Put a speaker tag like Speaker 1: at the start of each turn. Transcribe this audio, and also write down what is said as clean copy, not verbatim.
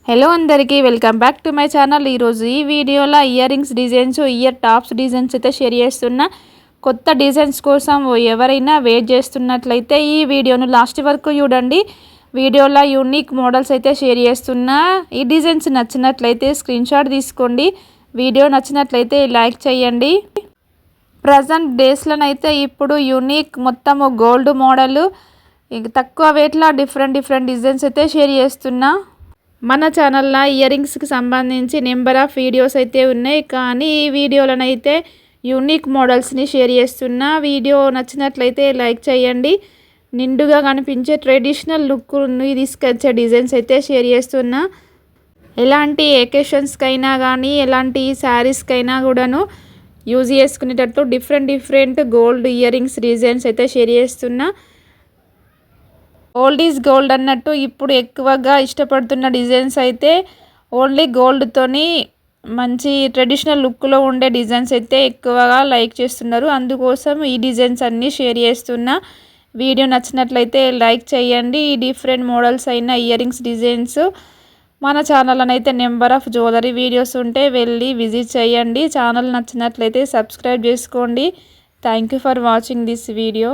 Speaker 1: Hello అందరికీ welcome back to my channel. ఈరోజు ఈ వీడియోలో year rings designs, ear tops designs అయితే షేర్ చేస్తున్నా. కొత్త డిజైన్స్ కోసం ఎవరైనా వెయిట్ చేస్తున్నట్లయితే ఈ వీడియోను లాస్ట్ వరకు చూడండి. వీడియోలో యూనిక్ మోడల్స్ అయితే షేర్ చేస్తున్నా. ఈ డిజైన్స్ నచ్చినట్లయితే స్క్రీన్ షాట్ తీసుకోండి. వీడియో నచ్చినట్లయితే లైక్ చేయండి. ప్రజెంట్ డేస్లోనైతే ఇప్పుడు యూనిక్ మొత్తము గోల్డ్ మోడల్ తక్కువ వెయిట్లో డిఫరెంట్ డిజైన్స్ అయితే షేర్ చేస్తున్నా. మన ఛానల్లో ఇయర్ రింగ్స్కి సంబంధించి నెంబర్ ఆఫ్ వీడియోస్ అయితే ఉన్నాయి, కానీ ఈ వీడియోలనైతే యూనిక్ మోడల్స్ని షేర్ చేస్తున్నా. వీడియో నచ్చినట్లయితే లైక్ చేయండి. నిండుగా కనిపించే ట్రెడిషనల్ లుక్ని తీసుకొచ్చే డిజైన్స్ అయితే షేర్ చేస్తున్నా. ఎలాంటి ఎకేషన్స్కైనా కానీ ఎలాంటి శారీస్కైనా కూడాను యూజ్ చేసుకునేటట్టు different gold ear rings designs అయితే షేర్ చేస్తున్నా. ఓల్డ్ ఈజ్ గోల్డ్ అన్నట్టు ఇప్పుడు ఎక్కువగా ఇష్టపడుతున్న డిజైన్స్ అయితే ఓన్లీ గోల్డ్తోని మంచి ట్రెడిషనల్ లుక్లో ఉండే డిజైన్స్ అయితే ఎక్కువగా లైక్ చేస్తున్నారు. అందుకోసం ఈ డిజైన్స్ అన్నీ షేర్ చేస్తున్నా. వీడియో నచ్చినట్లయితే లైక్ చేయండి. ఈ డిఫరెంట్ మోడల్స్ అయిన ఇయర్ రింగ్స్ డిజైన్స్ మన ఛానల్లో అయితే నెంబర్ ఆఫ్ జ్యువెలరీ వీడియోస్ ఉంటే వెళ్ళి విజిట్ చేయండి. ఛానల్ నచ్చినట్లయితే సబ్స్క్రైబ్ చేసుకోండి. Thank you for watching this video.